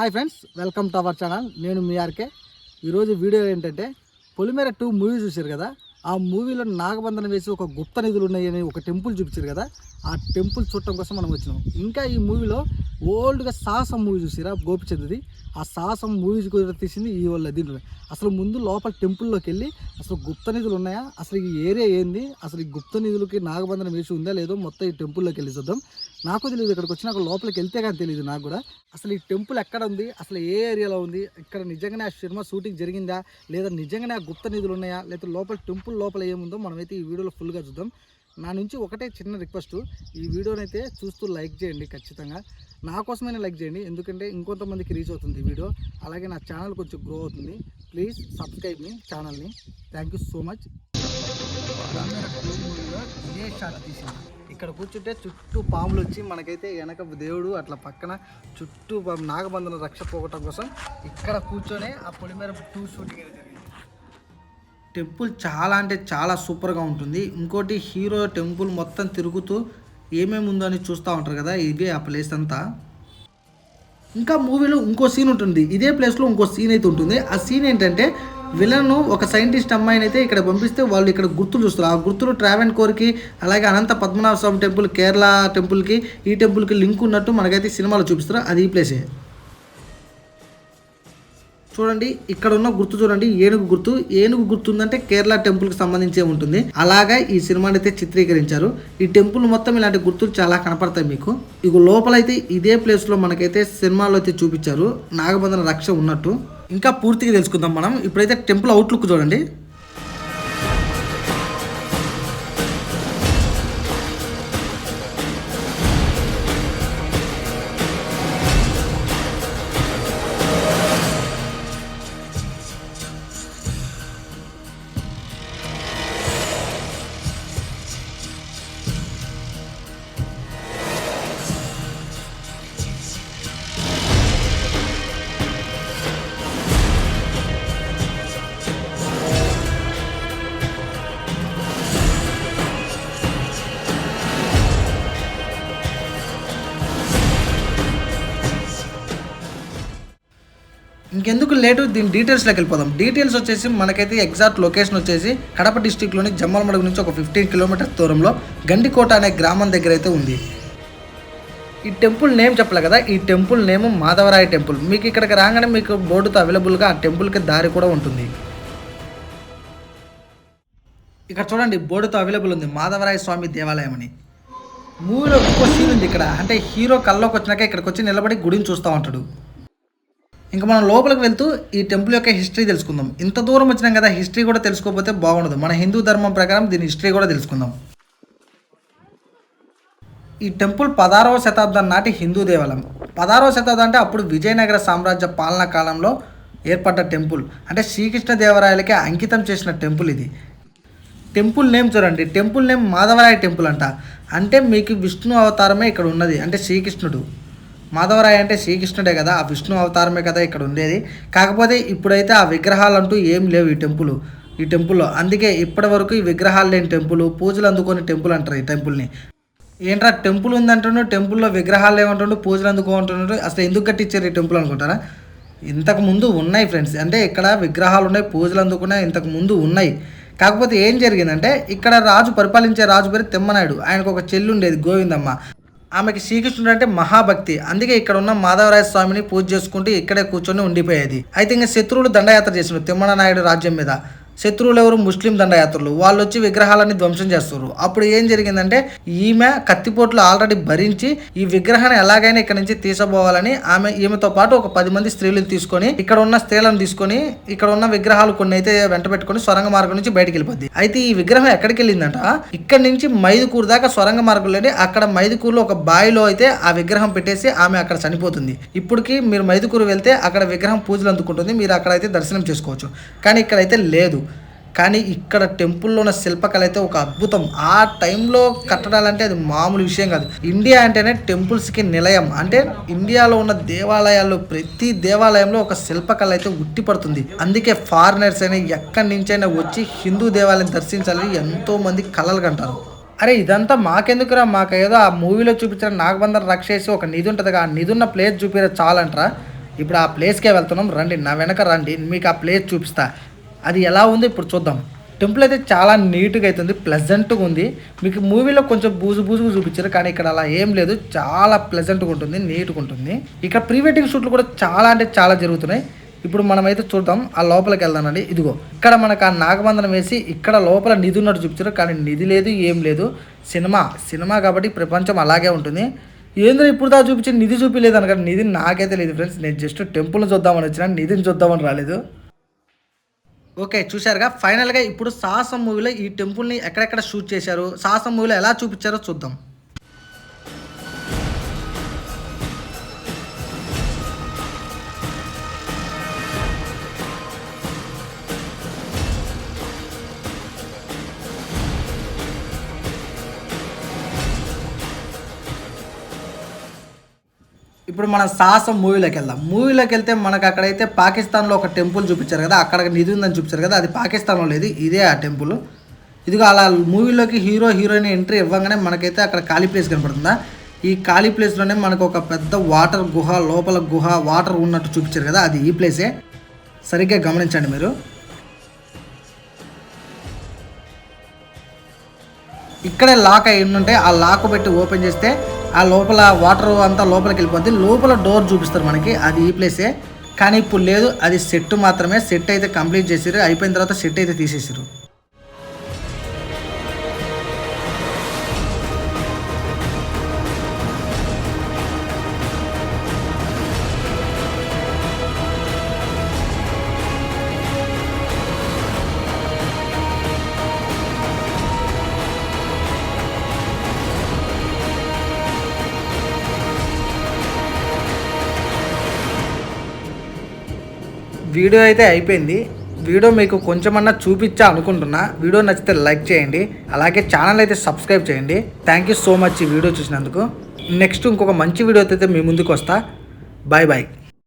Hi friends, welcome to our channel. నేను మీ RK. ఈరోజు video ఏంటంటే పొలిమేర 2 మూవీ చూశారు కదా. ఆ మూవీలో నాగబంధన వేసి ఒక గుప్త నిధులు ఉన్నాయని ఒక టెంపుల్ చూపించారు కదా. ఆ టెంపుల్ చూడటం కోసం మనం వచ్చినాం. ఇంకా ఈ మూవీలో ఓల్డ్గా సాహసం మూవీ చూసిరా గోపిచంద్ది. ఆ సాహసం మూవీ కూడా తీసింది ఈ వాళ్ళ దీంట్లో. అసలు ముందు లోపల టెంపుల్లోకి వెళ్ళి అసలు గుప్త నిధులు ఉన్నాయా, అసలు ఈ ఏరియా ఏంది, అసలు ఈ గుప్త నిధులకి నాగబంధన వేసి ఉందా లేదో మొత్తం ఈ టెంపుల్లోకి వెళ్ళి చూద్దాం. నాకు తెలియదు, ఇక్కడికి వచ్చినాక లోపలికి వెళ్తే కానీ తెలియదు నాకు కూడా. అసలు ఈ టెంపుల్ ఎక్కడ ఉంది, అసలు ఏ ఏరియాలో ఉంది, ఇక్కడ నిజంగానే ఆ సినిమా షూటింగ్ జరిగిందా లేదా నిజంగానే ఆ గుప్త నిధులు ఉన్నాయా లేదా లోపల టెంపుల్ లోపల ఏముందో మనమైతే ఈ వీడియోలో ఫుల్గా చూద్దాం. నా నుంచి ఒకటే చిన్న రిక్వెస్ట్, ఈ వీడియోనైతే చూస్తూ లైక్ చేయండి. ఖచ్చితంగా నా కోసమైనా లైక్ చేయండి, ఎందుకంటే ఇంకొంతమందికి రీచ్ అవుతుంది ఈ వీడియో. అలాగే నా ఛానల్ కొంచెం గ్రో అవుతుంది. ప్లీజ్ సబ్స్క్రైబ్ మీ ఛానల్ని. Thank you so much. ఇదే షాట్ తీసింది. ఇక్కడ కూర్చుంటే చుట్టూ పాములు వచ్చి మనకైతే వెనక దేవుడు అట్లా పక్కన చుట్టూ నాగబంధన రక్ష పోగొట్టడం కోసం ఇక్కడ కూర్చొని ఆ పొలిమేర 2 షూటింగ్ జరిగింది. టెంపుల్ చాలా అంటే చాలా సూపర్గా ఉంటుంది. ఇంకోటి హీరో టెంపుల్ మొత్తం తిరుగుతూ ఏమేమి ఉందో అని చూస్తూ ఉంటారు కదా, ఇదే ఆ ప్లేస్ అంతా. ఇంకా మూవీలో ఇంకో సీన్ ఉంటుంది, ఇదే ప్లేస్లో ఇంకో సీన్ అయితే ఉంటుంది. ఆ సీన్ ఏంటంటే విలన్ ఒక సైంటిస్ట్ అమ్మాయిని అయితే ఇక్కడ పంపిస్తే వాళ్ళు ఇక్కడ గుర్తులు చూస్తారు. ఆ గుర్తులు ట్రావెన్కోర్కి అలాగే అనంత పద్మనాభ స్వామి టెంపుల్, కేరళ టెంపుల్కి ఈ టెంపుల్కి లింక్ ఉన్నట్టు మనకైతే సినిమాలో చూపిస్తారు. అది ఈ ప్లేసే. చూడండి, ఇక్కడ ఉన్న గుర్తు చూడండి, ఏనుగు గుర్తు. ఏనుగు గుర్తు ఉందంటే కేరళ టెంపుల్కి సంబంధించే ఉంటుంది. అలాగా ఈ సినిమాని అయితే చిత్రీకరించారు. ఈ టెంపుల్ మొత్తం ఇలాంటి గుర్తులు చాలా కనపడతాయి మీకు. ఇక లోపలైతే ఇదే ప్లేస్లో మనకైతే సినిమాలో అయితే చూపించారు నాగబంధన రక్ష ఉన్నట్టు. ఇంకా పూర్తిగా తెలుసుకుందాం మనం. ఇప్పుడైతే టెంపుల్ అవుట్లుక్ చూడండి. ఇంకెందుకు లేటు, దీని డీటెయిల్స్లోకి వెళ్ళిపోదాం. డీటెయిల్స్ వచ్చేసి మనకైతే ఎగ్జాక్ట్ లొకేషన్ వచ్చేసి కడప డిస్టిక్లోని జమ్మలమడుగు నుంచి ఒక 15 కిలోమీటర్స్ దూరంలో గండికోట అనే గ్రామం దగ్గర అయితే ఉంది. ఈ టెంపుల్ నేమ్ చెప్పలే కదా, ఈ టెంపుల్ నేమ్ మాధవరాయ టెంపుల్. మీకు ఇక్కడికి రాగానే మీకు బోర్డుతో అవైలబుల్గా ఆ టెంపుల్కి దారి కూడా ఉంటుంది. ఇక్కడ చూడండి, బోర్డుతో అవైలబుల్ ఉంది మాధవరాయ స్వామి దేవాలయం అని. మూవీలో ఇంకో సీన్ ఉంది ఇక్కడ. అంటే హీరో కల్లోకి వచ్చినాక ఇక్కడికి వచ్చి నిలబడి గుడిని చూస్తూ ఉంటాడు. ఇంకా మనం లోపలికి వెళ్తూ ఈ టెంపుల్ యొక్క హిస్టరీ తెలుసుకుందాం. ఇంత దూరం వచ్చినాం కదా, హిస్టరీ కూడా తెలుసుకోకపోతే బాగుండదు. మన హిందూ ధర్మం ప్రకారం దీని హిస్టరీ కూడా తెలుసుకుందాం. ఈ టెంపుల్ 16వ శతాబ్దం నాటి హిందూ దేవాలయం. 16వ శతాబ్దం అంటే అప్పుడు విజయనగర సామ్రాజ్య పాలనా కాలంలో ఏర్పడ్డ టెంపుల్. అంటే శ్రీకృష్ణదేవరాయలకి అంకితం చేసిన టెంపుల్ ఇది. టెంపుల్ నేమ్ చూడండి, టెంపుల్ నేమ్ మాధవరాయ టెంపుల్ అంట. అంటే మీకు విష్ణు అవతారమే ఇక్కడ ఉన్నది. అంటే శ్రీకృష్ణుడు, మాధవరాయ అంటే శ్రీకృష్ణుడే కదా, ఆ విష్ణు అవతారమే కదా ఇక్కడ ఉండేది. కాకపోతే ఇప్పుడైతే ఆ విగ్రహాలు అంటూ ఏం లేవు ఈ టెంపుల్లో. అందుకే ఇప్పటి వరకు ఈ విగ్రహాలు లేని టెంపుల్, పూజలు అందుకొని టెంపుల్ అంటారు ఈ టెంపుల్ని. ఏంట్రా టెంపుల్ ఉందంటున్నాడు, టెంపుల్లో విగ్రహాలు ఏమంటుండు, పూజలు అందుకో అంటున్నాడు, అసలు ఎందుకు కట్టించారు ఈ టెంపుల్ అనుకుంటారా? ఇంతకు ముందు ఉన్నాయి ఫ్రెండ్స్. అంటే ఇక్కడ విగ్రహాలు ఉన్నాయి, పూజలు అందుకున్నాయి, ఇంతకు ముందు ఉన్నాయి. కాకపోతే ఏం జరిగిందంటే ఇక్కడ రాజు పరిపాలించే రాజు పేరు తిమ్మనాయుడు. ఆయనకు ఒక చెల్లి ఉండేది గోవిందమ్మ. ఆమెకి శ్రీకృష్ణుడు అంటే మహాభక్తి. అందుకే ఇక్కడ ఉన్న మాధవరాయ స్వామిని పూజ చేసుకుంటూ ఇక్కడే కూర్చొని ఉండిపోయేది. అయితే ఇంకా శత్రువులు దండయాత్ర చేసినారు తిమ్మనాయుడు రాజ్యం మీద. శత్రువులు ఎవరు? ముస్లిం దండయాత్రలు. వాళ్ళు వచ్చి విగ్రహాలన్నీ ధ్వంసం చేస్తారు. అప్పుడు ఏం జరిగిందంటే ఈమె కత్తిపోట్లు ఆల్రెడీ భరించి ఈ విగ్రహాన్ని ఎలాగైనా ఇక్కడ నుంచి తీసుకోవాలని ఈమెతో పాటు ఒక 10 మంది స్త్రీలను తీసుకొని ఇక్కడ ఉన్న స్త్రీలను తీసుకొని ఇక్కడ ఉన్న విగ్రహాలు కొన్ని అయితే వెంట పెట్టుకొని సొరంగ మార్గం నుంచి బయటకు వెళ్ళిపోద్ది. అయితే ఈ విగ్రహం ఎక్కడికి వెళ్ళిందంట, ఇక్కడ నుంచి మైదుకూరు దాకా సొరంగ మార్గంలో అక్కడ మైదుకూరులో ఒక బావిలో అయితే ఆ విగ్రహం పెట్టేసి ఆమె అక్కడ చనిపోతుంది. ఇప్పటికి మీరు మైదుకూరు వెళ్తే అక్కడ విగ్రహం పూజలు అందుకుంటుంది, మీరు అక్కడ అయితే దర్శనం చేసుకోవచ్చు. కానీ ఇక్కడైతే లేదు. కానీ ఇక్కడ టెంపుల్లో ఉన్న శిల్పకళ అయితే ఒక అద్భుతం. ఆ టైంలో కట్టడాలంటే అది మామూలు విషయం కాదు. ఇండియా అంటేనే టెంపుల్స్కి నిలయం. అంటే ఇండియాలో ఉన్న దేవాలయాల్లో ప్రతి దేవాలయంలో ఒక శిల్పకళ అయితే ఉట్టిపడుతుంది. అందుకే ఫారినర్స్ అయినా ఎక్కడి నుంచైనా వచ్చి హిందూ దేవాలయం దర్శించాలని ఎంతో మంది కలలు కంటారు. అరే ఇదంతా మాకెందుకురా, మాకు ఏదో ఆ మూవీలో చూపించిన నాగబంధన రక్షేసి ఒక నిధి ఉంటుంది, ఆ నిధి ఉన్న ప్లేస్ చూపిరా చాలంటారా. ఇప్పుడు ఆ ప్లేస్కే వెళ్తున్నాం, రండి నా వెనక రండి, మీకు ఆ ప్లేస్ చూపిస్తా. అది ఎలా ఉందో ఇప్పుడు చూద్దాం. టెంపుల్ అయితే చాలా నీట్గా అవుతుంది, ప్లెజెంట్గా ఉంది. మీకు మూవీలో కొంచెం బూజుగా చూపించారు, కానీ ఇక్కడ అలా ఏం లేదు, చాలా ప్లెజెంట్గా ఉంటుంది, నీట్గా ఉంటుంది. ఇక్కడ ప్రీ వెడ్డింగ్ షూట్లు కూడా చాలా అంటే చాలా జరుగుతున్నాయి. ఇప్పుడు మనమైతే చూద్దాం, ఆ లోపలికి వెళ్దానండి. ఇదిగో ఇక్కడ మనకు ఆ నాగబంధనం వేసి ఇక్కడ లోపల నిధి ఉన్నట్టు చూపించారు, కానీ నిధి లేదు, ఏం లేదు. సినిమా కాబట్టి ప్రపంచం అలాగే ఉంటుంది. ఏందో ఇప్పుడు దా చూపించి నిధి చూపించలేదు అనగా, నిధి నాకైతే లేదు ఫ్రెండ్స్. నేను జస్ట్ టెంపుల్ని చూద్దామని వచ్చిన, నిధిని చూద్దామని రాలేదు. ఓకే, చూశారుగా. ఫైనల్గా ఇప్పుడు సాహసం మూవీలో ఈ టెంపుల్ని ఎక్కడెక్కడ షూట్ చేశారు, సాహసం మూవీలో ఎలా చూపించారో చూద్దాం. ఇప్పుడు మనం సాహసం మూవీలోకి వెళ్దాం. మూవీలోకి వెళ్తే మనకు అక్కడైతే పాకిస్తాన్లో ఒక టెంపుల్ చూపించారు కదా, అక్కడ నిధి ఉందని చూపించారు కదా, అది పాకిస్తాన్లో లేదు, ఇదే ఆ టెంపుల్. ఇదిగో అలా మూవీలోకి హీరోయిన్ ఎంట్రీ ఇవ్వగానే మనకైతే అక్కడ ఖాళీ ప్లేస్ కనపడుతుందా. ఈ ఖాళీ ప్లేస్లోనే మనకు ఒక పెద్ద వాటర్ గుహ, లోపల గుహ వాటర్ ఉన్నట్టు చూపించారు కదా, అది ఈ ప్లేసే. సరిగ్గా గమనించండి మీరు. ఇక్కడే లాక్ అయి ఉంటే ఆ లాక్ పెట్టి ఓపెన్ చేస్తే ఆ లోపల వాటర్ అంతా లోపలికి వెళ్ళిపోద్ది. లోపల డోర్ చూపిస్తారు మనకి, అది ఈ ప్లేసే. కానీ ఇప్పుడు లేదు, అది సెట్ మాత్రమే. సెట్ అయితే కంప్లీట్ చేసారు, అయిపోయిన తర్వాత సెట్ అయితే తీసేసారు. వీడియో అయితే అయిపోయింది. వీడియో మీకు కొంచెమన్నా చూపించా అనుకుంటున్నా. వీడియో నచ్చితే లైక్ చేయండి, అలాగే ఛానల్ అయితే సబ్స్క్రైబ్ చేయండి. థ్యాంక్ యూ సో మచ్ ఈ వీడియో చూసినందుకు. నెక్స్ట్ ఇంకొక మంచి వీడియోతో అయితే మీ ముందుకు వస్తా. Bye bye.